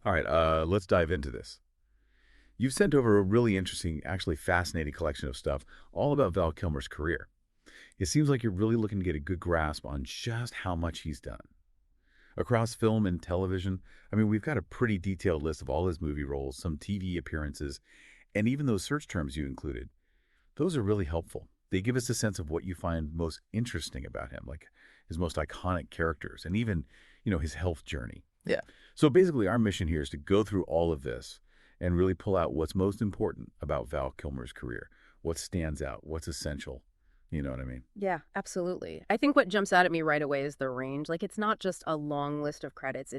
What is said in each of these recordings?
All right, let's dive into this. You've sent over a really interesting, actually fascinating collection of stuff all about Val Kilmer's career. It seems like you're really looking to get a good grasp on just how much he's done. Across film and television, I mean, we've got a pretty detailed list of all his movie roles, some TV appearances, and even those search terms you included. Those are really helpful. They give us a sense of what you find most interesting about him, like his most iconic characters, and even, his health journey. Yeah. So basically, our mission here is to go through all of this and really pull out what's most important about Val Kilmer's career, what stands out, what's essential. You know what I mean? Yeah, absolutely. I think what jumps out at me right away is the range. Like, it's not just a long list of credits.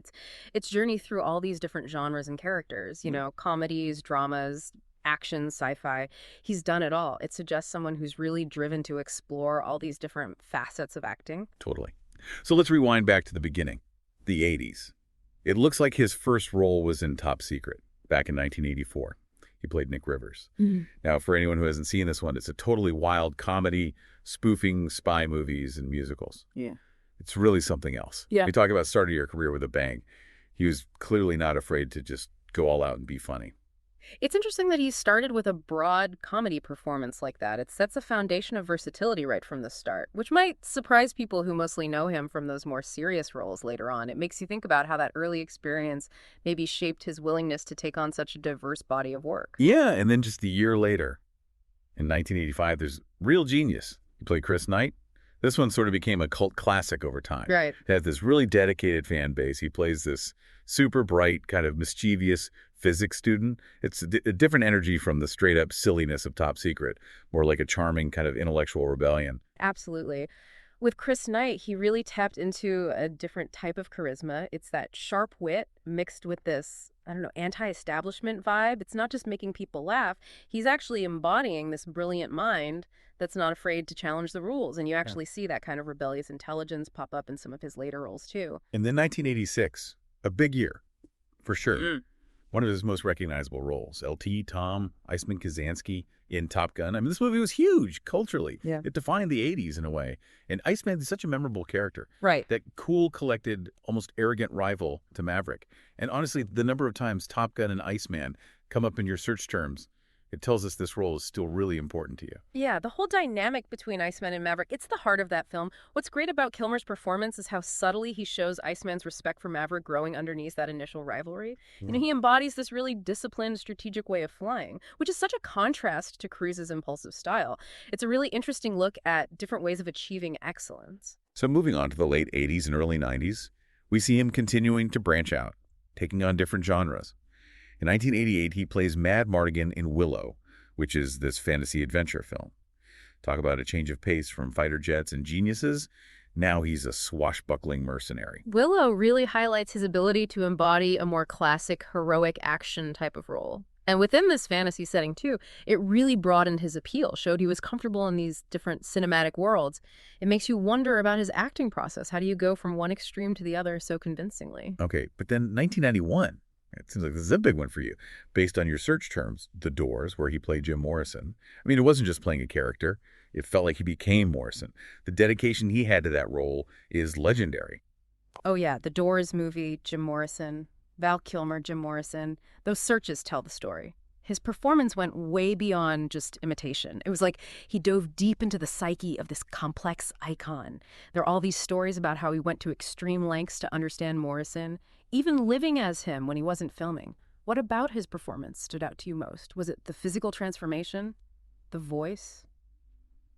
It's journey through all these different genres and characters, comedies, dramas, action, sci-fi. He's done it all. It suggests someone who's really driven to explore all these different facets of acting. Totally. So let's rewind back to the beginning, the 80s. It looks like his first role was in Top Secret back in 1984. He played Nick Rivers. Now, for anyone who hasn't seen this one, it's a totally wild comedy spoofing spy movies and musicals. Yeah. It's really something else. Yeah. We talk about starting your career with a bang. He was clearly not afraid to just go all out and be funny. It's interesting that he started with a broad comedy performance like that. It sets a foundation of versatility right from the start, which might surprise people who mostly know him from those more serious roles later on. It makes you think about how that early experience maybe shaped his willingness to take on such a diverse body of work. Yeah, and then just a year later, in 1985, there's Real Genius. He played Chris Knight. This one sort of became a cult classic over time. Right. It had this really dedicated fan base. He plays this super bright, kind of mischievous physics student. It's a different energy from the straight-up silliness of Top Secret, more like a charming kind of intellectual rebellion. Absolutely. With Chris Knight, he really tapped into a different type of charisma. It's that sharp wit mixed with this, anti-establishment vibe. It's not just making people laugh. He's actually embodying this brilliant mind that's not afraid to challenge the rules. And you actually see that kind of rebellious intelligence pop up in some of his later roles, too. And then 1986, a big year, for sure. One of his most recognizable roles, LT, Tom, Iceman Kazansky in Top Gun. I mean, this movie was huge culturally. Yeah. It defined the 80s in a way. And Iceman is such a memorable character. Right. That cool, collected, almost arrogant rival to Maverick. And honestly, the number of times Top Gun and Iceman come up in your search terms, it tells us this role is still really important to you. Yeah, the whole dynamic between Iceman and Maverick, it's the heart of that film. What's great about Kilmer's performance is how subtly he shows Iceman's respect for Maverick growing underneath that initial rivalry. He embodies this really disciplined, strategic way of flying, which is such a contrast to Cruise's impulsive style. It's a really interesting look at different ways of achieving excellence. So moving on to the late 80s and early 90s, we see him continuing to branch out, taking on different genres. In 1988, he plays Mad Mardigan in Willow, which is this fantasy adventure film. Talk about a change of pace from fighter jets and geniuses. Now he's a swashbuckling mercenary. Willow really highlights his ability to embody a more classic, heroic action type of role. And within this fantasy setting, too, it really broadened his appeal, showed he was comfortable in these different cinematic worlds. It makes you wonder about his acting process. How do you go from one extreme to the other so convincingly? Okay, but then 1991. It seems like this is a big one for you. Based on your search terms, The Doors, where he played Jim Morrison. I mean, it wasn't just playing a character. It felt like he became Morrison. The dedication he had to that role is legendary. Oh, yeah. The Doors movie, Jim Morrison, Val Kilmer, Jim Morrison. Those searches tell the story. His performance went way beyond just imitation. It was like he dove deep into the psyche of this complex icon. There are all these stories about how he went to extreme lengths to understand Morrison, even living as him when he wasn't filming. What about his performance stood out to you most? Was it the physical transformation? The voice?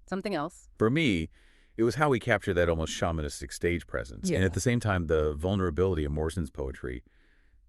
Something else? For me, it was how he captured that almost shamanistic stage presence. Yeah. And at the same time, the vulnerability of Morrison's poetry,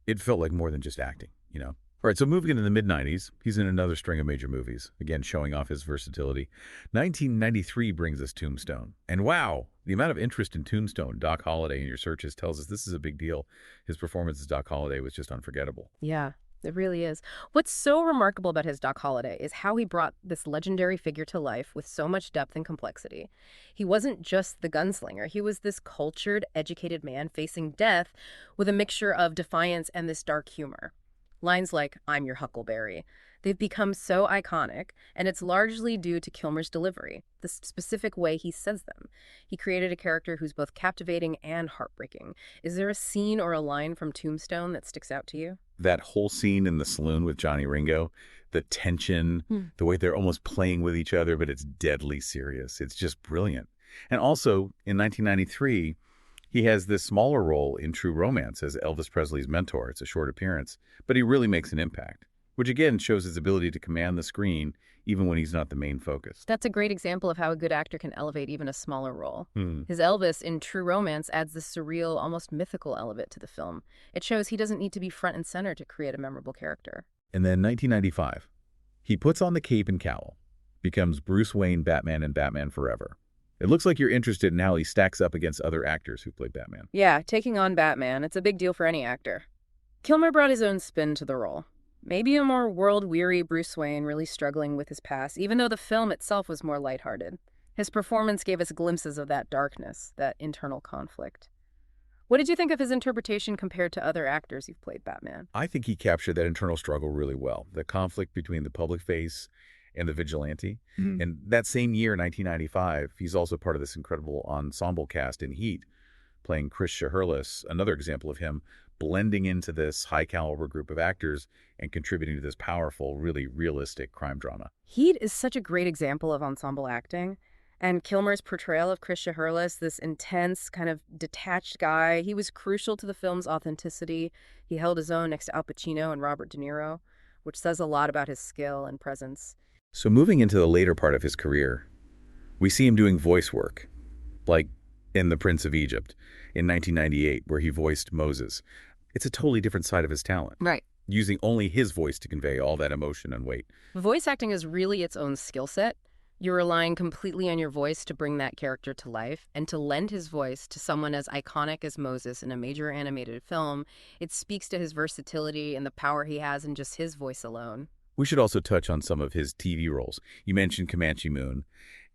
it felt like more than just acting, All right, so moving into the mid-90s, he's in another string of major movies, again showing off his versatility. 1993 brings us Tombstone. And wow, the amount of interest in Tombstone, Doc Holliday, in your searches tells us this is a big deal. His performance as Doc Holliday was just unforgettable. Yeah, it really is. What's so remarkable about his Doc Holliday is how he brought this legendary figure to life with so much depth and complexity. He wasn't just the gunslinger. He was this cultured, educated man facing death with a mixture of defiance and this dark humor. Lines like, "I'm your huckleberry," They've become so iconic, and it's largely due to Kilmer's delivery, the specific way he says them. He created a character who's both captivating and heartbreaking. Is there a scene or a line from Tombstone that sticks out to you? That whole scene in the saloon with Johnny Ringo, the tension, the way they're almost playing with each other, but it's deadly serious. It's just brilliant. And also, in 1993, he has this smaller role in True Romance as Elvis Presley's mentor. It's a short appearance, but he really makes an impact, which again shows his ability to command the screen even when he's not the main focus. That's a great example of how a good actor can elevate even a smaller role. Hmm. His Elvis in True Romance adds this surreal, almost mythical element to the film. It shows he doesn't need to be front and center to create a memorable character. And then 1995, he puts on the cape and cowl, becomes Bruce Wayne Batman in Batman Forever. It looks like you're interested in how he stacks up against other actors who played Batman. Yeah, taking on Batman, it's a big deal for any actor. Kilmer brought his own spin to the role. Maybe a more world-weary Bruce Wayne really struggling with his past, even though the film itself was more lighthearted. His performance gave us glimpses of that darkness, that internal conflict. What did you think of his interpretation compared to other actors who've played Batman? I think he captured that internal struggle really well, the conflict between the public face and the vigilante. And that same year, 1995, he's also part of this incredible ensemble cast in Heat, playing Chris Shaherless, another example of him blending into this high-caliber group of actors and contributing to this powerful, really realistic crime drama. Heat is such a great example of ensemble acting. And Kilmer's portrayal of Chris Shaherless, this intense, kind of detached guy, he was crucial to the film's authenticity. He held his own next to Al Pacino and Robert De Niro, which says a lot about his skill and presence. So moving into the later part of his career, we see him doing voice work, like in The Prince of Egypt in 1998, where he voiced Moses. It's a totally different side of his talent, Right. using only his voice to convey all that emotion and weight. Voice acting is really its own skill set. You're relying completely on your voice to bring that character to life, and to lend his voice to someone as iconic as Moses in a major animated film, it speaks to his versatility and the power he has in just his voice alone. We should also touch on some of his TV roles. You mentioned Comanche Moon,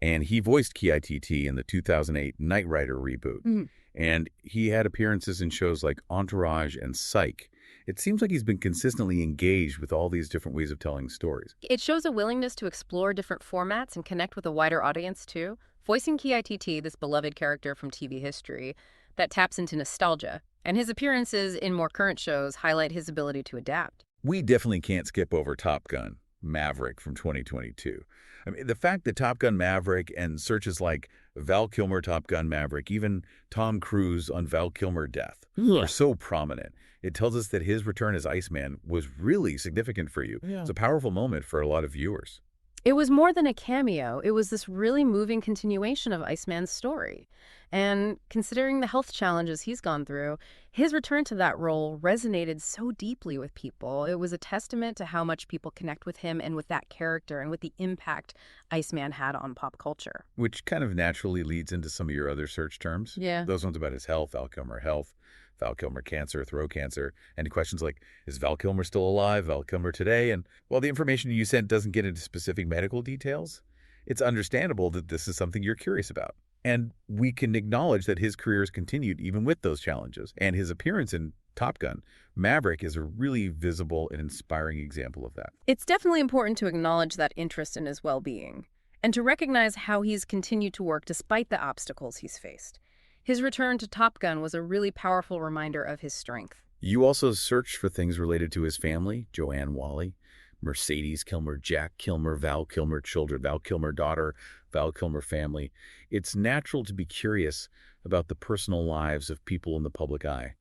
and he voiced Ki-T in the 2008 Knight Rider reboot. And he had appearances in shows like Entourage and Psych. It seems like he's been consistently engaged with all these different ways of telling stories. It shows a willingness to explore different formats and connect with a wider audience, too. Voicing Ki-T, this beloved character from TV history, that taps into nostalgia. And his appearances in more current shows highlight his ability to adapt. We definitely can't skip over Top Gun Maverick from 2022. I mean, the fact that Top Gun Maverick and searches like Val Kilmer Top Gun Maverick, even Tom Cruise on Val Kilmer Death, are so prominent. It tells us that his return as Iceman was really significant for you. It's a powerful moment for a lot of viewers. It was more than a cameo. It was this really moving continuation of Iceman's story. And considering the health challenges he's gone through, his return to that role resonated so deeply with people. It was a testament to how much people connect with him and with that character and with the impact Iceman had on pop culture. Which kind of naturally leads into some of your other search terms. Yeah. Those ones about his health, Val Kilmer health, Val Kilmer cancer, throat cancer, and questions like, is Val Kilmer still alive, Val Kilmer today? And while the information you sent doesn't get into specific medical details, it's understandable that this is something you're curious about. And we can acknowledge that his career has continued even with those challenges. And his appearance in Top Gun Maverick is a really visible and inspiring example of that. It's definitely important to acknowledge that interest in his well-being and to recognize how he's continued to work despite the obstacles he's faced. His return to Top Gun was a really powerful reminder of his strength. You also searched for things related to his family, Joanne Wally, Mercedes Kilmer, Jack Kilmer, Val Kilmer children, Val Kilmer daughter, Val Kilmer family. It's natural to be curious about the personal lives of people in the public eye,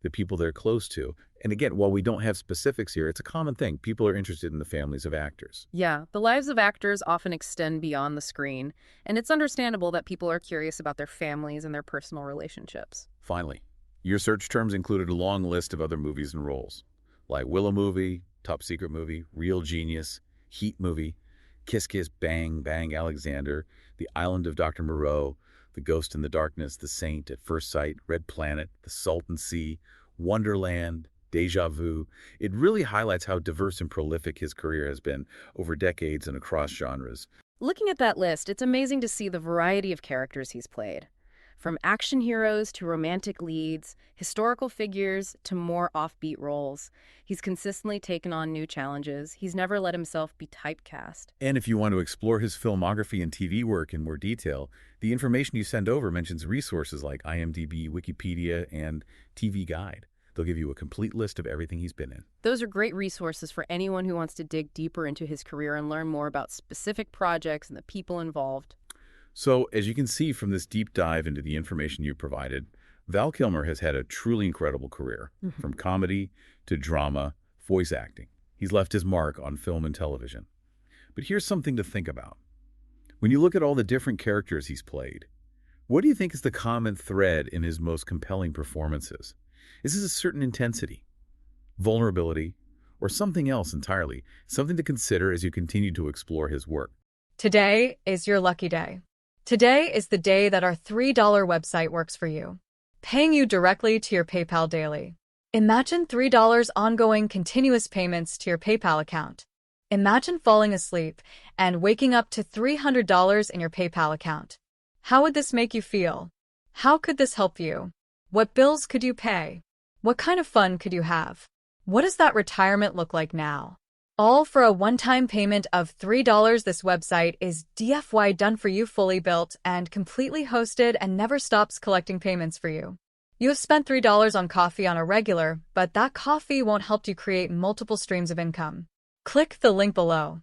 the people they're close to. And again, while we don't have specifics here, it's a common thing. People are interested in the families of actors. Yeah, the lives of actors often extend beyond the screen, and it's understandable that people are curious about their families and their personal relationships. Finally, your search terms included a long list of other movies and roles, like Willow Movie, Top Secret Movie, Real Genius, Heat Movie, Kiss Kiss Bang Bang Alexander, The Island of Dr. Moreau, The Ghost in the Darkness, The Saint, At First Sight, Red Planet, The Salton Sea, Wonderland, Deja Vu. It really highlights how diverse and prolific his career has been over decades and across genres. Looking at that list, it's amazing to see the variety of characters he's played. From action heroes to romantic leads, historical figures to more offbeat roles. He's consistently taken on new challenges. He's never let himself be typecast. And if you want to explore his filmography and TV work in more detail, the information you send over mentions resources like IMDb, Wikipedia, and TV Guide. They'll give you a complete list of everything he's been in. Those are great resources for anyone who wants to dig deeper into his career and learn more about specific projects and the people involved. So, as you can see from this deep dive into the information you provided, Val Kilmer has had a truly incredible career, from comedy to drama, voice acting. He's left his mark on film and television. But here's something to think about. When you look at all the different characters he's played, what do you think is the common thread in his most compelling performances? Is this a certain intensity, vulnerability, or something else entirely? Something to consider as you continue to explore his work. Today is your lucky day. Today is the day that our $3 website works for you, paying you directly to your PayPal daily. Imagine $3 ongoing continuous payments to your PayPal account. Imagine falling asleep and waking up to $300 in your PayPal account. How would this make you feel? How could this help you? What bills could you pay? What kind of fun could you have? What does that retirement look like now? All for a one-time payment of $3. This website is DFY done for you, fully built and completely hosted, and never stops collecting payments for you. You have spent $3 on coffee on a regular, but that coffee won't help you create multiple streams of income. Click the link below.